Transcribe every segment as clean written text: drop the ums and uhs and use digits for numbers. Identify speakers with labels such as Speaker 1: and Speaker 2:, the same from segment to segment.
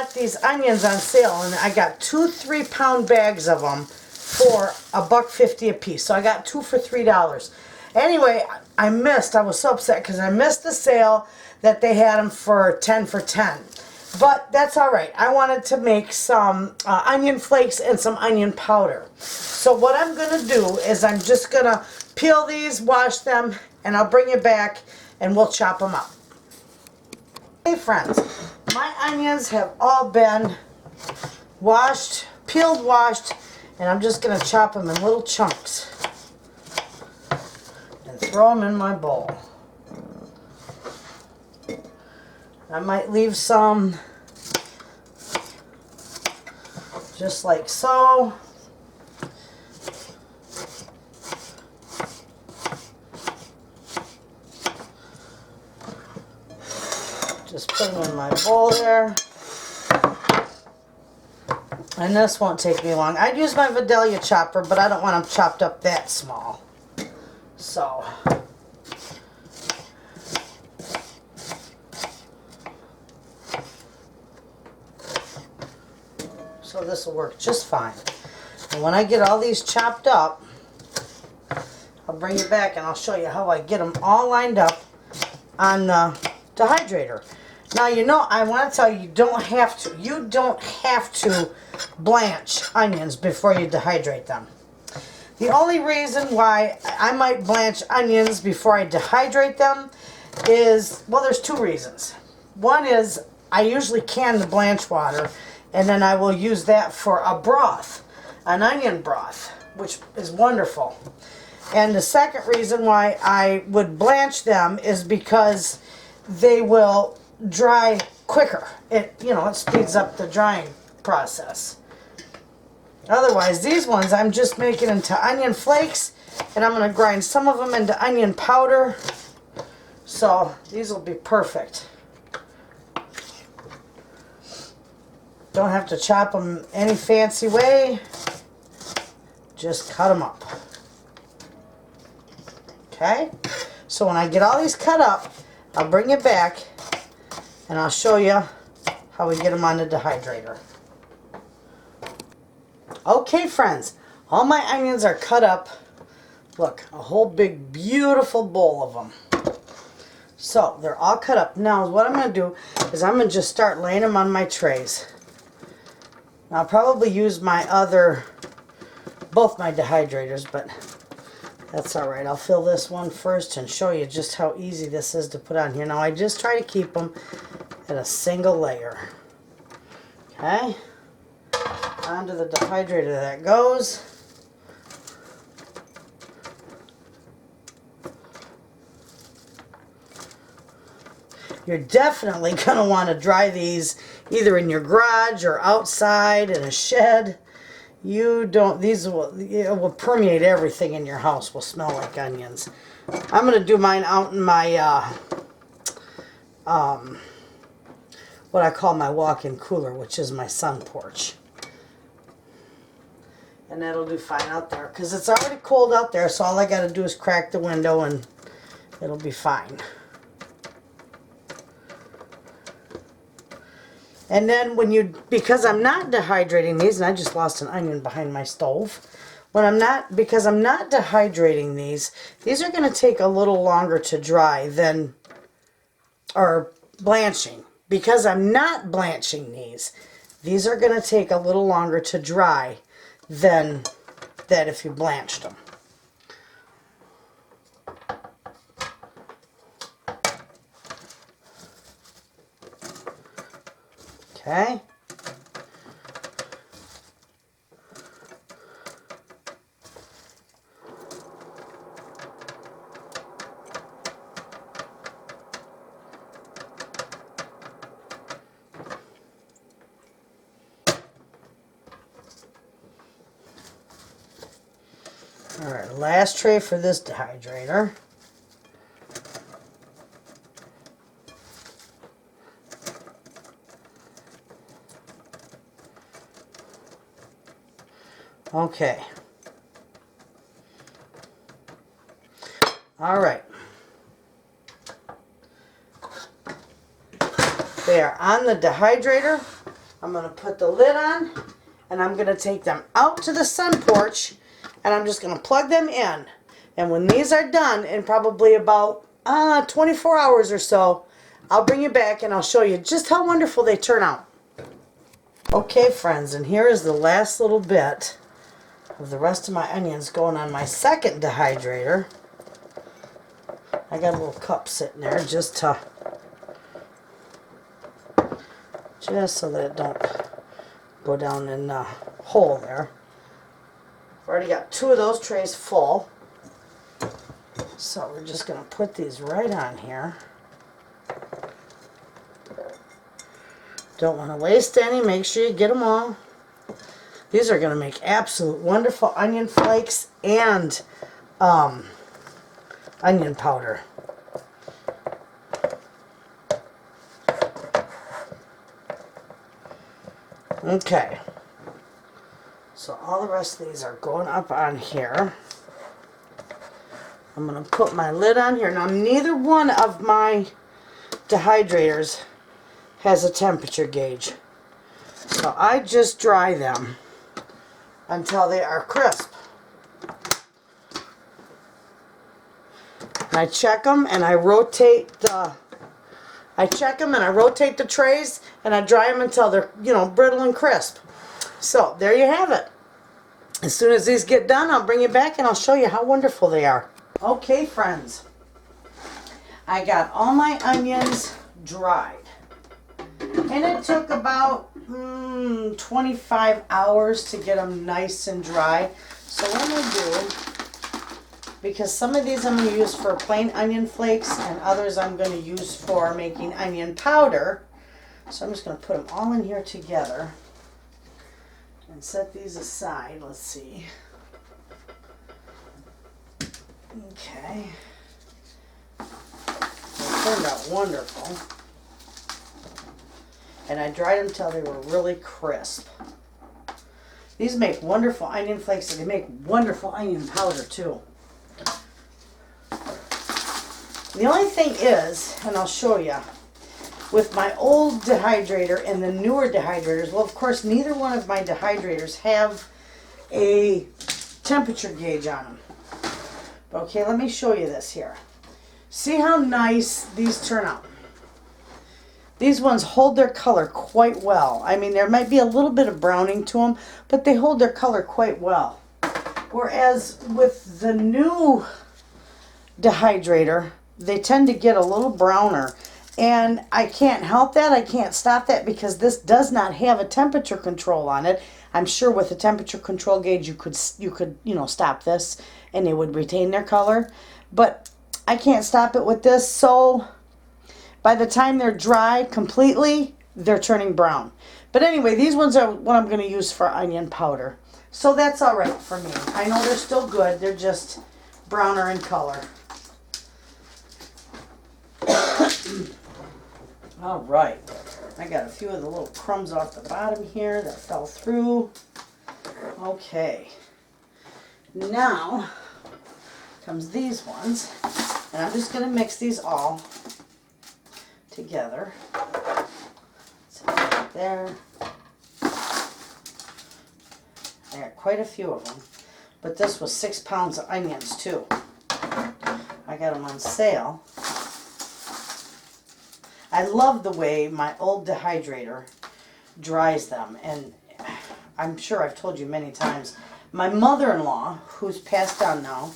Speaker 1: got these onions on sale, and I got 2 3-pound bags of them for $1.50 a piece. So I got 2 for $3. Anyway, I was so upset because I missed the sale that they had them for 10 for 10. But that's all right. I wanted to make some onion flakes and some onion powder. So what I'm going to do is I'm just going to peel these, wash them, and I'll bring you back and we'll chop them up. Hey friends, my onions have all been washed, peeled, washed, and I'm just going to chop them in little chunks and throw them in my bowl. I might leave some just like so. Just put them in my bowl there. And this won't take me long. I'd use my Vidalia chopper, but I don't want them chopped up that small. So this will work just fine. And when I get all these chopped up, I'll bring you back and I'll show you how I get them all lined up on the dehydrator. Now, you know, I want to tell you, you don't have to blanch onions before you dehydrate them. The only reason why I might blanch onions before I dehydrate them is, well, there's 2 reasons. One is I usually can the blanch water, and then I will use that for a broth, an onion broth, which is wonderful. And the second reason why I would blanch them is because they will dry quicker. It speeds up the drying process. Otherwise, these ones I'm just making into onion flakes, and I'm going to grind some of them into onion powder. So these will be perfect. Don't have to chop them any fancy way. Just cut them up. Okay? So when I get all these cut up, I'll bring it back and I'll show you how we get them on the dehydrator. Okay, friends, all my onions are cut up. Look, a whole big beautiful bowl of them. So they're all cut up. Now what I'm going to do is I'm going to just start laying them on my trays. I'll probably use both my dehydrators, but that's all right. I'll fill this one first and show you just how easy this is to put on here. Now I just try to keep them at a single layer. Okay, onto the dehydrator that goes. You're definitely going to want to dry these either in your garage or outside in a shed. It will permeate everything in your house, will smell like onions. I'm going to do mine out in my, what I call my walk-in cooler, which is my sun porch. And that'll do fine out there, because it's already cold out there, so all I got to do is crack the window and it'll be fine. And then because I'm not dehydrating these, and I just lost an onion behind my stove. Because I'm not dehydrating these are going to take a little longer to dry or blanching. Because I'm not blanching these are going to take a little longer to dry than that if you blanched them. Okay. All right, last tray for this dehydrator. Okay. All right. They are on the dehydrator. I'm going to put the lid on, and I'm going to take them out to the sun porch, and I'm just going to plug them in. And when these are done, in probably about 24 hours or so, I'll bring you back and I'll show you just how wonderful they turn out. Okay, friends, and here is the last little bit of the rest of my onions going on my second dehydrator. I got a little cup sitting there just so that it don't go down in the hole there. I've already got 2 of those trays full. So we're just going to put these right on here. Don't want to waste any. Make sure you get them all. These are going to make absolute wonderful onion flakes and onion powder. Okay. So all the rest of these are going up on here. I'm going to put my lid on here. Now, neither one of my dehydrators has a temperature gauge. So I just dry them until they are crisp. And I check them and I rotate the trays, and I dry them until they're, brittle and crisp. So there you have it. As soon as these get done, I'll bring you back and I'll show you how wonderful they are. Okay, friends, I got all my onions dried, and it took about 25 hours to get them nice and dry. So what I'm going to do, because some of these I'm going to use for plain onion flakes and others I'm going to use for making onion powder, so I'm just going to put them all in here together and set these aside. Let's see. Okay. They turned out wonderful. And I dried them till they were really crisp. These make wonderful onion flakes, and they make wonderful onion powder too. The only thing is, and I'll show you, with my old dehydrator and the newer dehydrators, well, of course, neither one of my dehydrators have a temperature gauge on them. Okay, let me show you this here. See how nice these turn out. These ones hold their color quite well. I mean, there might be a little bit of browning to them, but they hold their color quite well. Whereas with the new dehydrator, they tend to get a little browner. And I can't help that. I can't stop that because this does not have a temperature control on it. I'm sure with a temperature control gauge you could stop this and they would retain their color. But I can't stop it with this, so by the time they're dry completely, they're turning brown. But anyway, these ones are what I'm going to use for onion powder. So that's all right for me. I know they're still good. They're just browner in color. All right. I got a few of the little crumbs off the bottom here that fell through. Okay. Now comes these ones. And I'm just going to mix these all together. So right there. I got quite a few of them. But this was 6 pounds of onions too. I got them on sale. I love the way my old dehydrator dries them, and I'm sure I've told you many times, my mother-in-law, who's passed on now,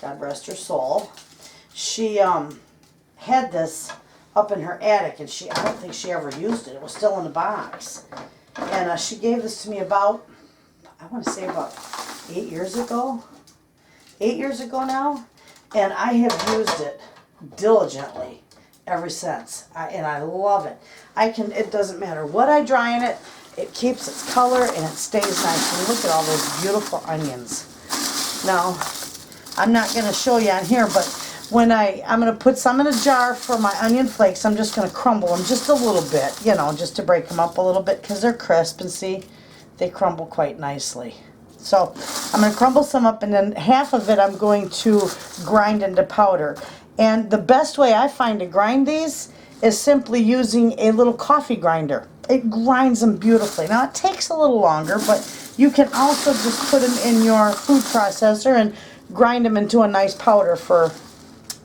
Speaker 1: God rest her soul, she had this up in her attic, and I don't think she ever used it. It was still in the box. And she gave this to me about, I want to say about 8 years ago. 8 years ago now, and I have used it diligently ever since, and I love it. It doesn't matter what I dry in it, it keeps its color and it stays nice. And look at all those beautiful onions. Now, I'm not going to show you on here, but when I'm going to put some in a jar for my onion flakes, I'm just going to crumble them just a little bit, just to break them up a little bit, because they're crisp, and see, they crumble quite nicely. So I'm going to crumble some up, and then half of it I'm going to grind into powder. And the best way I find to grind these is simply using a little coffee grinder. it grinds them beautifully. Now it takes a little longer, but you can also just put them in your food processor and grind them into a nice powder for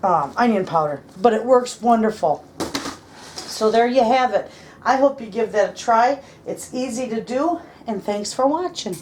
Speaker 1: onion powder. But it works wonderful. So there you have it. I hope you give that a try. It's easy to do, and thanks for watching.